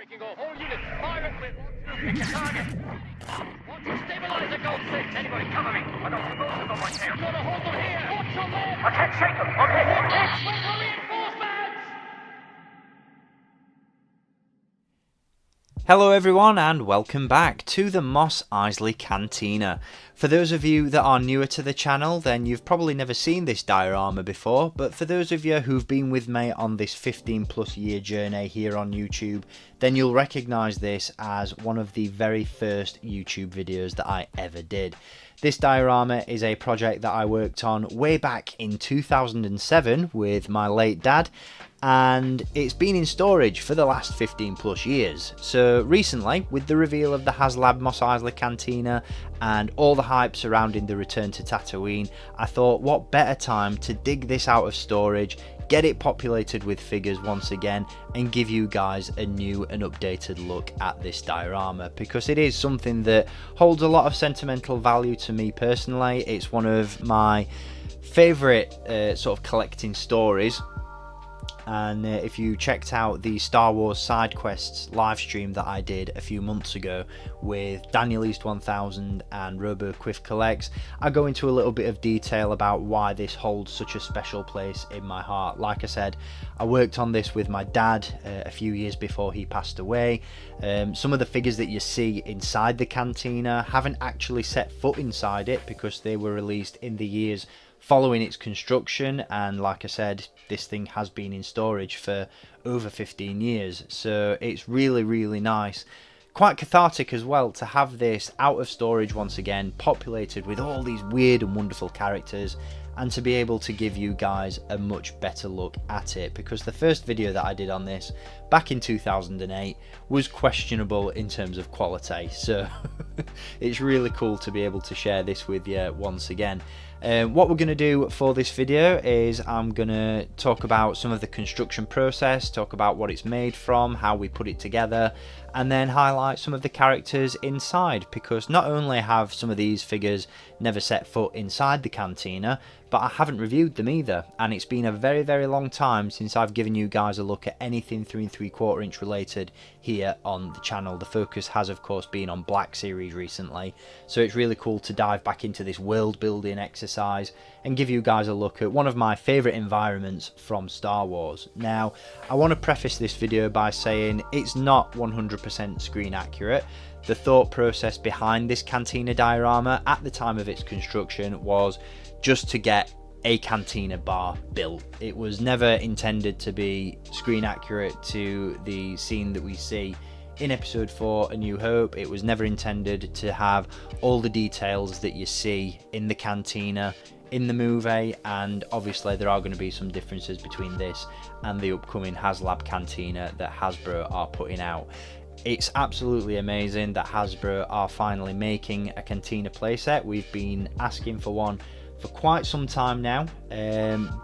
Breaking off all units. Fire at with 1-2. Pick your target. 1-2. Stabilize the gold 6. Anybody cover me. I got some movement on my tail. Gotta hold them here. Watch your left. I can't shake them. Okay. Wait for reinforcements. Hello everyone and welcome back to the Mos Eisley Cantina. For those of you that are newer to the channel, then you've probably never seen this diorama before, but for those of you who've been with me on this 15+ year journey here on YouTube, then you'll recognise this as one of the very first YouTube videos that I ever did. This diorama is a project that I worked on way back in 2007 with my late dad, and it's been in storage for the last 15+ years. So recently, with the reveal of the HasLab Mos Eisley Cantina and all the hype surrounding the return to Tatooine, I thought what better time to dig this out of storage, get it populated with figures once again, and give you guys a new and updated look at this diorama, because it is something that holds a lot of sentimental value to me personally. It's one of my favourite sort of collecting stories. And if you checked out the Star Wars side quests live stream that I did a few months ago with Daniel East 1000 and Robo Quiff Collects, I go into a little bit of detail about why this holds such a special place in my heart. Like I said, I worked on this with my dad a few years before he passed away. Some of the figures that you see inside the cantina haven't actually set foot inside it because they were released in the years following its construction, and like I said, this thing has been in storage for over 15 years, so it's really nice, quite cathartic as well to have this out of storage once again, populated with all these weird and wonderful characters, and to be able to give you guys a much better look at it, because the first video that I did on this back in 2008 was questionable in terms of quality, so it's really cool to be able to share this with you once again. What we're going to do for this video is I'm going to talk about some of the construction process, talk about what it's made from, how we put it together, and then highlight some of the characters inside, because not only have some of these figures never set foot inside the cantina, but I haven't reviewed them either, and it's been a very long time since I've given you guys a look at anything 3 3/4 inch related here on the channel. The focus has of course been on Black Series recently, so it's really cool to dive back into this world building exercise and give you guys a look at one of my favourite environments from Star Wars. Now, I want to preface this video by saying it's not 100% screen accurate. The thought process behind this cantina diorama at the time of its construction was just to get a cantina bar built. It was never intended to be screen accurate to the scene that we see in episode 4 A New Hope. It was never intended to have all the details that you see in the cantina in the movie, and obviously there are going to be some differences between this and the upcoming HasLab Cantina that Hasbro are putting out. It's absolutely amazing that Hasbro are finally making a Cantina playset. We've been asking for one for quite some time now,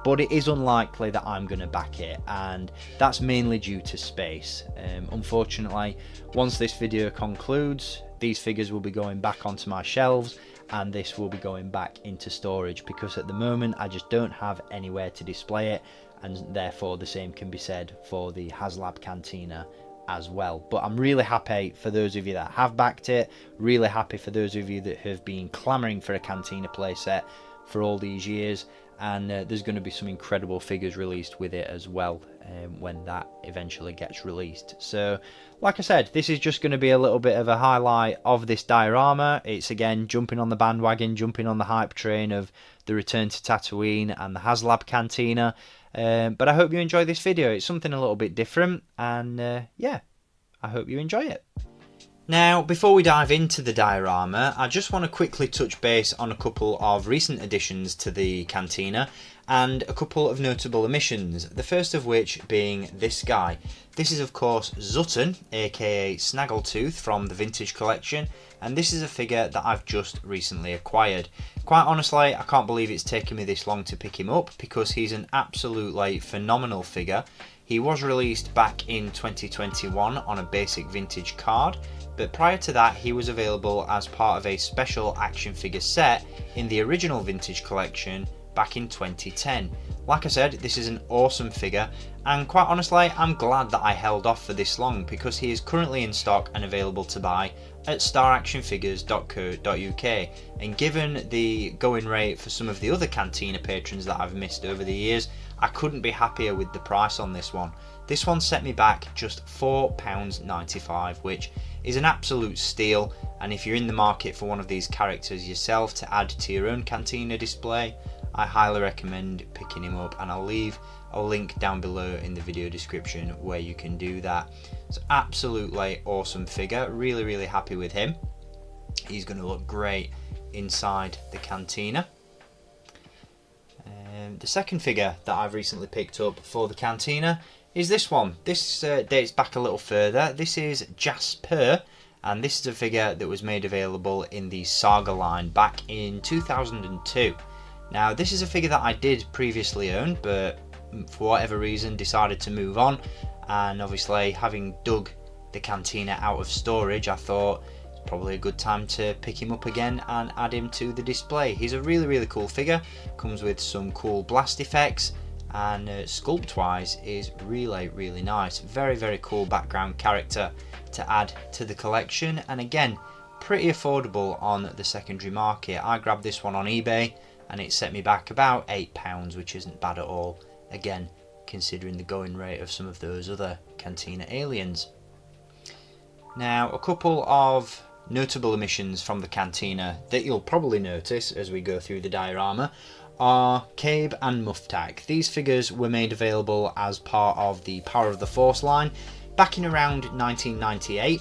but it is unlikely that I'm going to back it, and that's mainly due to space. Unfortunately, once this video concludes, these figures will be going back onto my shelves, and this will be going back into storage, because at the moment I just don't have anywhere to display it, and therefore the same can be said for the HasLab Cantina as well. But I'm really happy for those of you that have backed it, really happy for those of you that have been clamoring for a Cantina playset for all these years, and there's going to be some incredible figures released with it as well when that eventually gets released. So like I said, this is just going to be a little bit of a highlight of this diorama. It's again jumping on the bandwagon, jumping on the hype train of the return to Tatooine and the HasLab Cantina. But I hope you enjoy this video. It's something a little bit different, and yeah, I hope you enjoy it. Now, before we dive into the diorama, I just want to quickly touch base on a couple of recent additions to the Cantina and a couple of notable omissions, the first of which being this guy. This is of course Zutton, aka Snaggletooth from the Vintage Collection, and this is a figure that I've just recently acquired. Quite honestly, I can't believe it's taken me this long to pick him up, because he's an absolutely phenomenal figure. He was released back in 2021 on a basic vintage card, but prior to that he was available as part of a special action figure set in the original Vintage Collection back in 2010. Like I said, this is an awesome figure, and quite honestly I'm glad that I held off for this long, because he is currently in stock and available to buy at staractionfigures.co.uk, and given the going rate for some of the other Cantina patrons that I've missed over the years, I couldn't be happier with the price on this one. This one set me back just £4.95, which is an absolute steal, and if you're in the market for one of these characters yourself to add to your own Cantina display, I highly recommend picking him up, and I'll leave a link down below in the video description where you can do that. It's absolutely awesome figure, really happy with him. He's going to look great inside the Cantina. The second figure that I've recently picked up for the Cantina is this one. This dates back a little further. This is Jasper, and this is a figure that was made available in the Saga line back in 2002. Now this is a figure that I did previously own, but for whatever reason decided to move on, and obviously having dug the Cantina out of storage, I thought it's probably a good time to pick him up again and add him to the display. He's a really cool figure, comes with some cool blast effects, and sculpt wise is really nice. Very cool background character to add to the collection, and again pretty affordable on the secondary market. I grabbed this one on eBay and it set me back about £8, which isn't bad at all, again considering the going rate of some of those other Cantina aliens. Now a couple of notable omissions from the Cantina that you'll probably notice as we go through the diorama are Cabe and Muftak. These figures were made available as part of the Power of the Force line back in around 1998.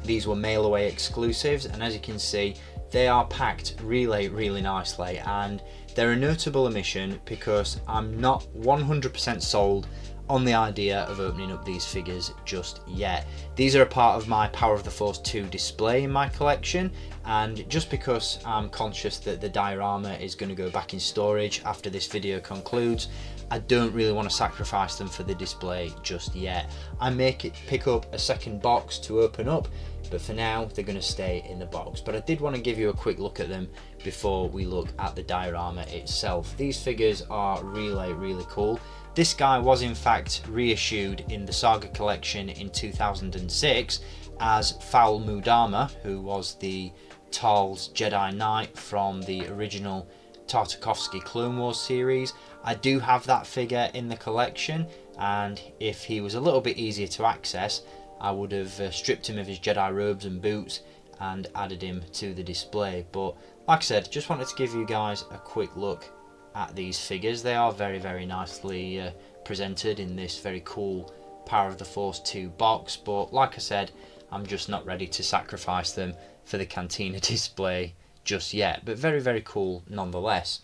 These were mail away exclusives, and as you can see they are packed really nicely, and they're a notable omission because I'm not 100% sold on the idea of opening up these figures just yet. These are a part of my Power of the Force 2 display in my collection, and just because I'm conscious that the diorama is going to go back in storage after this video concludes, I don't really want to sacrifice them for the display just yet. I may pick up a second box to open up, but for now they're going to stay in the box. But I did want to give you a quick look at them before we look at the diorama itself. These figures are really cool. This guy was in fact reissued in the Saga collection in 2006 as Foul Mudama, who was the Tal's Jedi Knight from the original Tartakovsky Clone Wars series. I do have that figure in the collection, and if he was a little bit easier to access, I would have stripped him of his Jedi robes and boots and added him to the display. But like I said, just wanted to give you guys a quick look at these figures. They are very nicely presented in this very cool Power of the Force 2 box, but like I said, I'm just not ready to sacrifice them for the Cantina display just yet, but very cool nonetheless.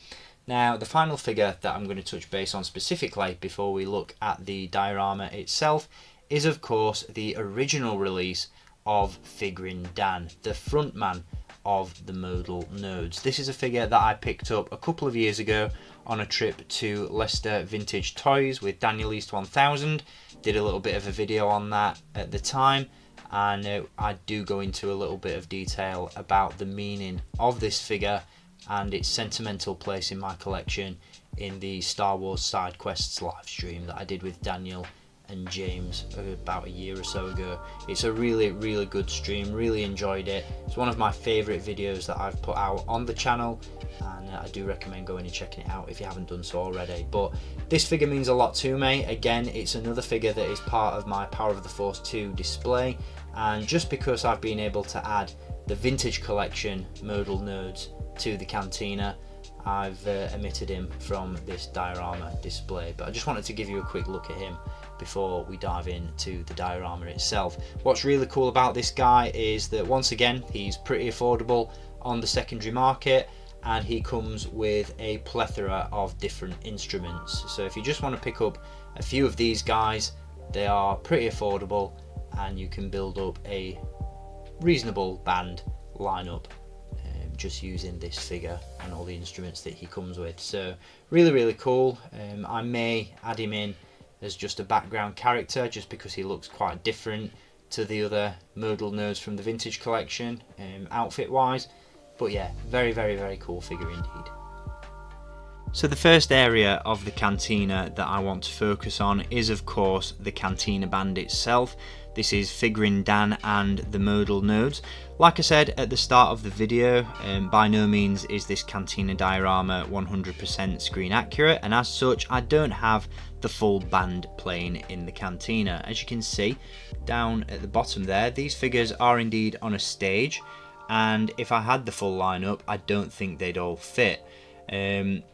Now the final figure that I'm going to touch base on specifically before we look at the diorama itself is of course the original release of Figrin Dan, the frontman of the modal nodes. This is a figure that I picked up a couple of years ago on a trip to Leicester Vintage Toys with Daniel East 1000. Did a little bit of a video on that at the time, and I do go into a little bit of detail about the meaning of this figure and its sentimental place in my collection in the Star Wars Side Quests live stream that I did with Daniel and James about a year or so ago. It's a really good stream, really enjoyed it. It's one of my favourite videos that I've put out on the channel, and I do recommend going and checking it out if you haven't done so already. But this figure means a lot to me. Again, it's another figure that is part of my Power of the Force 2 display, and just because I've been able to add the vintage collection modal nodes to the Cantina, I've omitted him from this diorama display. But I just wanted to give you a quick look at him before we dive into the diorama itself. What's really cool about this guy is that once again he's pretty affordable on the secondary market, and he comes with a plethora of different instruments. So if you just want to pick up a few of these guys, they are pretty affordable and you can build up a reasonable band lineup just using this figure and all the instruments that he comes with. So really cool. I may add him in as just a background character just because he looks quite different to the other modal nodes from the vintage collection outfit wise. But yeah, very cool figure indeed. So the first area of the Cantina that I want to focus on is of course the Cantina Band itself. This is figuring Dan and the modal nodes. Like I said at the start of the video, by no means is this Cantina Diorama 100% screen accurate, and as such I don't have the full band playing in the Cantina. As you can see down at the bottom there, these figures are indeed on a stage, and if I had the full lineup I don't think they'd all fit.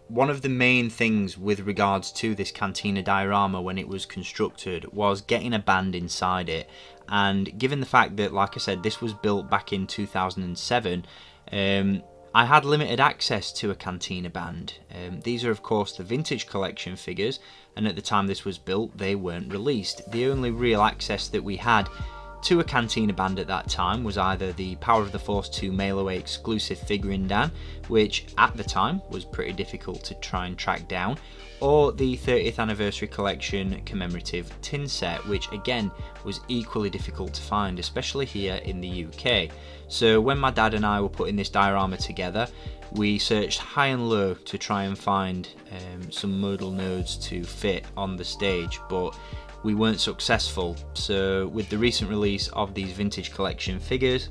One of the main things with regards to this Cantina Diorama when it was constructed was getting a band inside it, and given the fact that, like I said, this was built back in 2007, I had limited access to a Cantina Band. These are of course the vintage collection figures, and at the time this was built they weren't released. The only real access that we had to a Cantina Band at that time was either the Power of the Force 2 Mail Away exclusive figurine Dan, which at the time was pretty difficult to try and track down, or the 30th Anniversary Collection commemorative tin set, which again was equally difficult to find, especially here in the UK. So when my dad and I were putting this diorama together, we searched high and low to try and find some modal nodes to fit on the stage, but we weren't successful. So with the recent release of these vintage collection figures,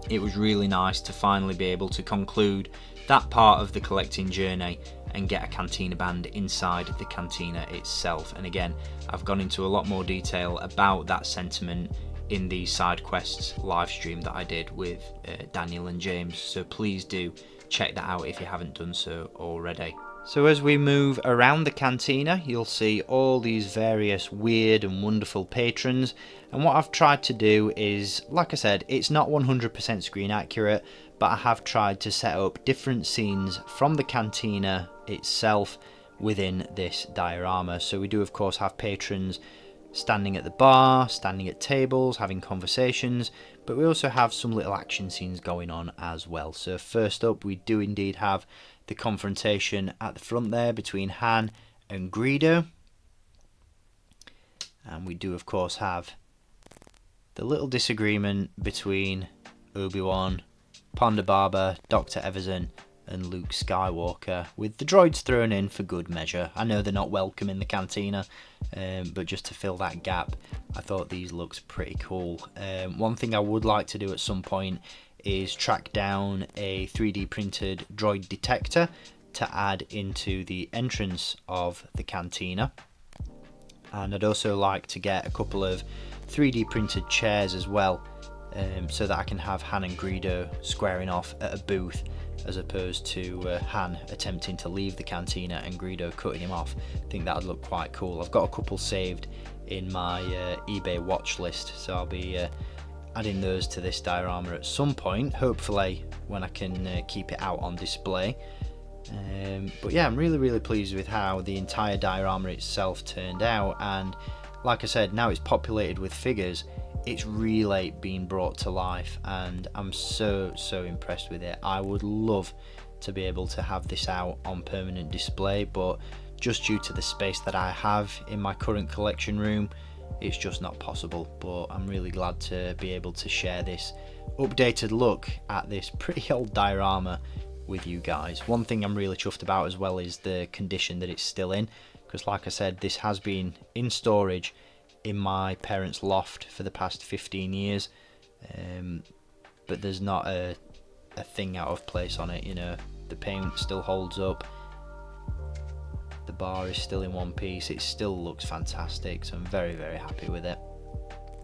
it was really nice to finally be able to conclude that part of the collecting journey and get a Cantina Band inside the Cantina itself. And again, I've gone into a lot more detail about that sentiment in the side quests live stream that I did with Daniel and James, so please do check that out if you haven't done so already. So as we move around the Cantina, you'll see all these various weird and wonderful patrons, and what I've tried to do is, like I said, it's not 100% screen accurate, but I have tried to set up different scenes from the Cantina itself within this diorama. So we do of course have patrons standing at the bar, standing at tables, having conversations, but we also have some little action scenes going on as well. So first up, we do indeed have the confrontation at the front there between Han and Greedo, and we do of course have the little disagreement between Obi-Wan, Ponda Baba, Dr. Everson and Luke Skywalker, with the droids thrown in for good measure. I know they're not welcome in the Cantina, but just to fill that gap, I thought these looks pretty cool. One thing I would like to do at some point is track down a 3D printed droid detector to add into the entrance of the Cantina, and I'd also like to get a couple of 3D printed chairs as well, so that I can have Han and Greedo squaring off at a booth, as opposed to Han attempting to leave the Cantina and Greedo cutting him off. I think that would look quite cool. I've got a couple saved in my eBay watch list, so I'll be adding those to this diorama at some point, hopefully when I can keep it out on display. But yeah, I'm really pleased with how the entire diorama itself turned out, and like I said, now it's populated with figures, it's really been brought to life, and I'm so impressed with it. I would love to be able to have this out on permanent display, but just due to the space that I have in my current collection room, it's just not possible. But I'm really glad to be able to share this updated look at this pretty old diorama with you guys. One thing I'm really chuffed about as well is the condition that it's still in, because like I said, this has been in storage in my parents' loft for the past 15 years, but there's not a thing out of place on it. You know, the paint still holds up, the bar is still in one piece, it still looks fantastic, so I'm very happy with it.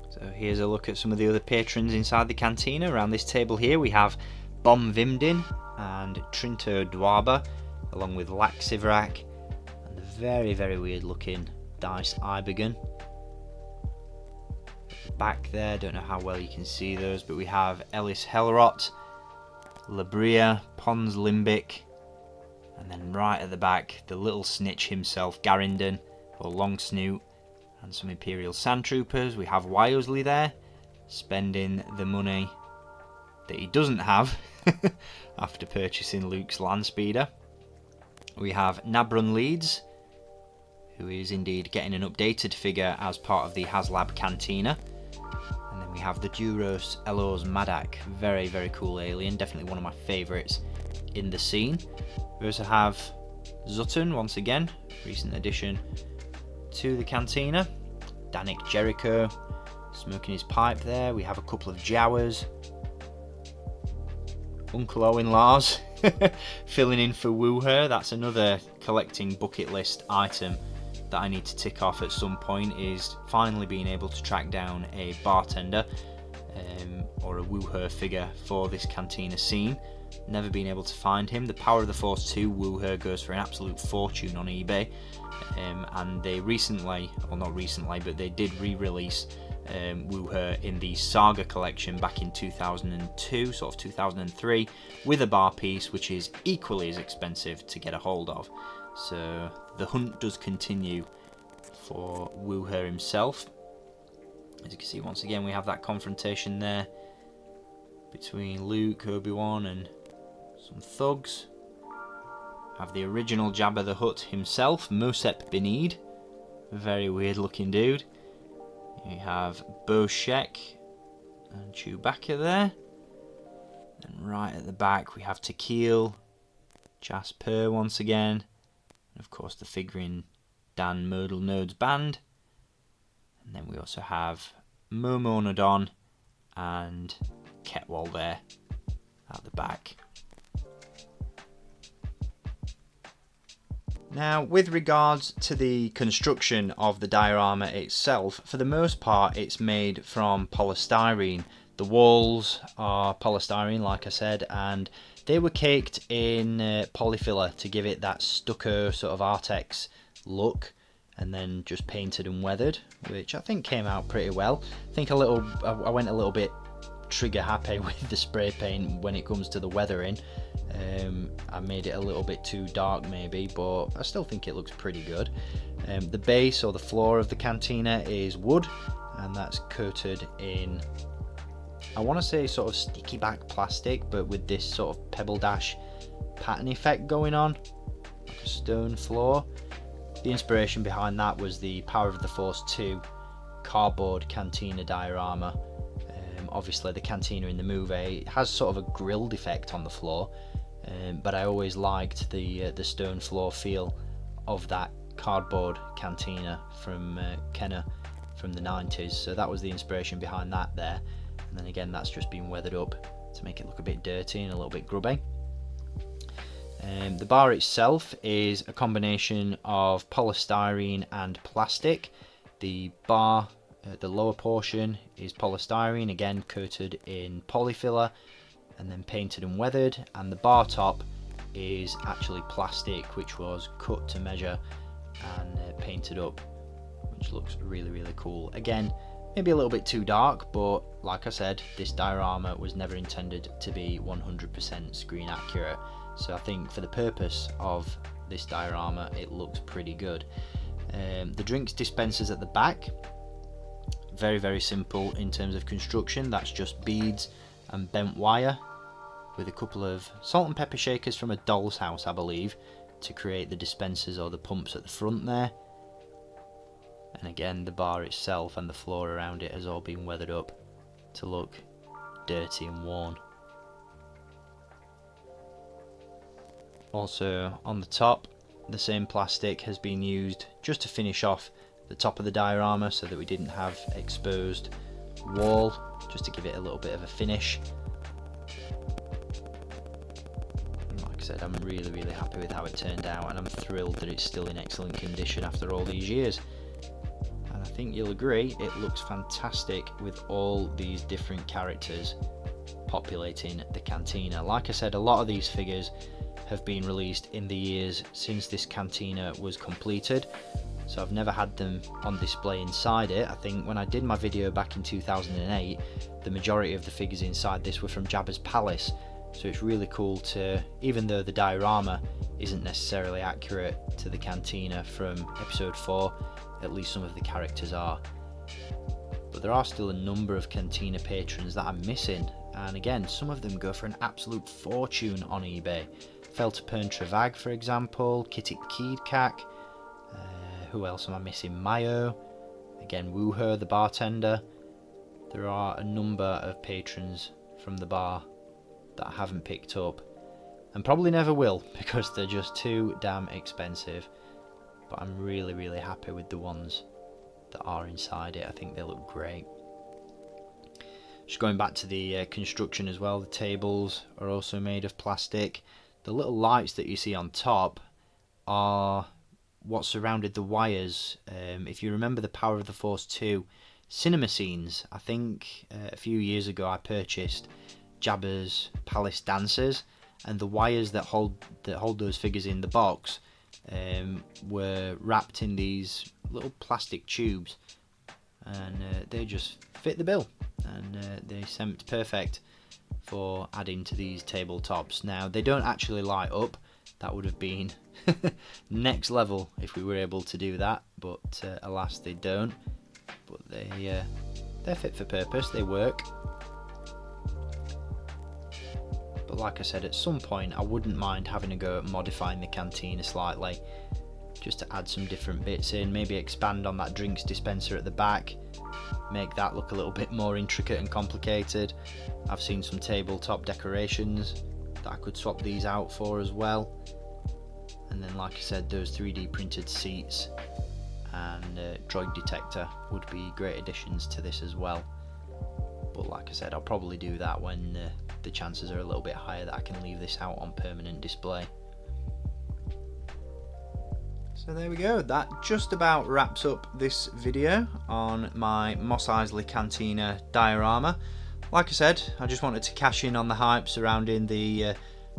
So here's a look at some of the other patrons inside the Cantina. Around this table here we have Bom Vimdin and Trinto Dwaba, along with Laxivrak and the very weird looking Dice Ibergun. Back there, don't know how well you can see those, but we have Ellis Helrot, Labria, Pons Limbic, and then right at the back, the little snitch himself, Garindon, or Long Snoot, and some Imperial Sandtroopers. We have Wyosley there, spending the money that he doesn't have after purchasing Luke's Landspeeder. We have Nabron Leeds, who is indeed getting an updated figure as part of the HasLab Cantina. And then we have the Duros Elos Madak, very cool alien, definitely one of my favourites in the scene. We also have Zutton, once again, recent addition to the Cantina. Danik Jericho, smoking his pipe there. We have a couple of Jawas. Uncle Owen Lars, filling in for Wooher. That's another collecting bucket list item that I need to tick off at some point, is finally being able to track down a bartender or a Wooher figure for this Cantina scene. Never been able to find him. The Power of the Force 2 Wooher goes for an absolute fortune on eBay, and they recently, well not recently, but they did re-release Wooher in the Saga collection back in 2002, sort of 2003, with a bar piece which is equally as expensive to get a hold of. So the hunt does continue for Wooher himself. As you can see, once again we have that confrontation there between Luke, Obi-Wan and some thugs. Have the original Jabba the Hutt himself, Mosep Binid, a very weird looking dude. You have Boshek and Chewbacca there. And right at the back we have Tequil, Jasper once again, and of course the figurine Dan Myrtle Node's band. And then we also have Momonodon and Ketwall there at the back. Now, with regards to the construction of the diorama itself, for the most part it's made from polystyrene. The walls are polystyrene, like I said, and they were caked in polyfiller to give it that stucco sort of Artex look, and then just painted and weathered, which I think came out pretty well. I think I went a little bit trigger happy with the spray paint when it comes to the weathering. I made it a little bit too dark maybe, but I still think it looks pretty good. The base or the floor of the Cantina is wood, and that's coated in, I want to say sort of sticky back plastic, but with this sort of pebble dash pattern effect going on, like a stone floor. The inspiration behind that was the Power of the Force 2 cardboard Cantina diorama. Obviously the Cantina in the movie has sort of a grilled effect on the floor, but I always liked the stone floor feel of that cardboard Cantina from Kenner from the 90s, so that was the inspiration behind that there. And then again, that's just been weathered up to make it look a bit dirty and a little bit grubby. The bar itself is a combination of polystyrene and plastic. The bar, the lower portion, is polystyrene, again coated in polyfiller and then painted and weathered, and the bar top is actually plastic, which was cut to measure and painted up, which looks really, really cool. Again, maybe a little bit too dark, but like I said, this diorama was never intended to be 100% screen accurate, so I think for the purpose of this diorama it looks pretty good. The drinks dispensers at the back, very, very simple in terms of construction. That's just beads and bent wire with a couple of salt and pepper shakers from a doll's house, I believe, to create the dispensers or the pumps at the front there. And again, the bar itself and the floor around it has all been weathered up to look dirty and worn. Also on the top, the same plastic has been used just to finish off the top of the diorama so that we didn't have exposed wall, just to give it a little bit of a finish. And like I said, I'm really, really happy with how it turned out, and I'm thrilled that it's still in excellent condition after all these years. And I think you'll agree, it looks fantastic with all these different characters populating the Cantina. Like I said, a lot of these figures have been released in the years since this Cantina was completed, so I've never had them on display inside it. I think when I did my video back in 2008, the majority of the figures inside this were from Jabba's Palace, so it's really cool to, even though the diorama isn't necessarily accurate to the Cantina from episode 4, at least some of the characters are. But there are still a number of Cantina patrons that I'm missing, and again, some of them go for an absolute fortune on eBay. Feltapern Travag, for example, Kitik Keedkak, who else am I missing? Mayo, again Wooher the bartender. There are a number of patrons from the bar that I haven't picked up, and probably never will because they're just too damn expensive. But I'm really, really happy with the ones that are inside it. I think they look great. Just going back to the construction as well, the tables are also made of plastic. The little lights that you see on top are what surrounded the wires. If you remember the Power of the Force 2 cinema scenes, I think a few years ago I purchased Jabba's Palace Dancers, and the wires that hold those figures in the box were wrapped in these little plastic tubes, and they just fit the bill, and they seemed perfect for adding to these tabletops. Now they don't actually light up. That would have been next level if we were able to do that, but alas they don't. But they're fit for purpose, they work. But like I said, at some point I wouldn't mind having a go at modifying the cantina slightly, just to add some different bits in, maybe expand on that drinks dispenser at the back, make that look a little bit more intricate and complicated. I've seen some tabletop decorations that I could swap these out for as well. And then like I said, those 3D printed seats and droid detector would be great additions to this as well. But like I said, I'll probably do that when the chances are a little bit higher that I can leave this out on permanent display. So there we go, that just about wraps up this video on my Mos Eisley Cantina diorama. Like I said, I just wanted to cash in on the hype surrounding the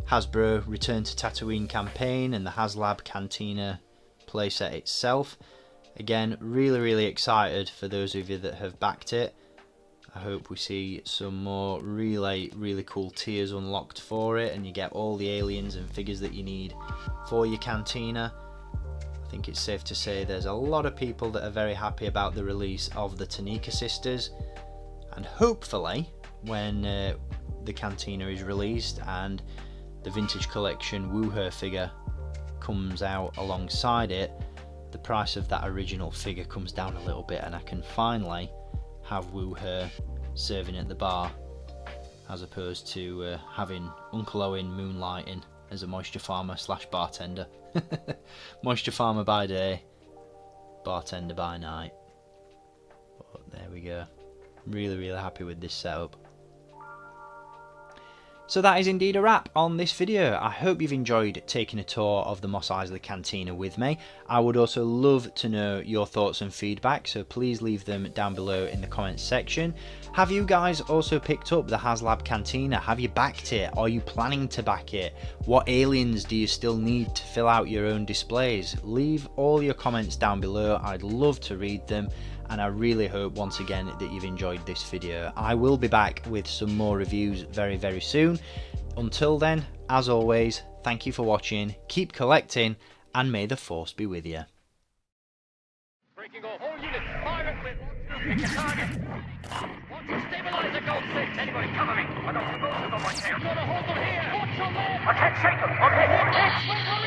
Hasbro Return to Tatooine campaign and the HasLab Cantina playset itself. Again, really excited for those of you that have backed it. I hope we see some more really cool tiers unlocked for it, and you get all the aliens and figures that you need for your cantina. I think it's safe to say there's a lot of people that are very happy about the release of the Tanika sisters, and hopefully when the cantina is released and the vintage collection Wooher figure comes out alongside it, the price of that original figure comes down a little bit and I can finally have Wooher serving at the bar, as opposed to having Uncle Owen moonlighting as a moisture farmer / bartender. Moisture farmer by day, bartender by night. But there we go. Really happy with this setup. So that is indeed a wrap on this video. I hope you've enjoyed taking a tour of the Mos Eisley Cantina with me. I would also love to know your thoughts and feedback, so please leave them down below in the comments section. Have you guys also picked up the HasLab Cantina? Have you backed it? Are you planning to back it? What aliens do you still need to fill out your own displays? Leave all your comments down below. I'd love to read them. And I really hope once again that you've enjoyed this video. I will be back with some more reviews very soon. Until then, as always, thank you for watching, keep collecting, and may the Force be with you. Breaking off all units, fire at will. Pick a target. Want to stabilize the gold Sith. Anybody cover me? I got some roses on my tail. Gotta hold them here. Watch your left. I can't shake them. Okay.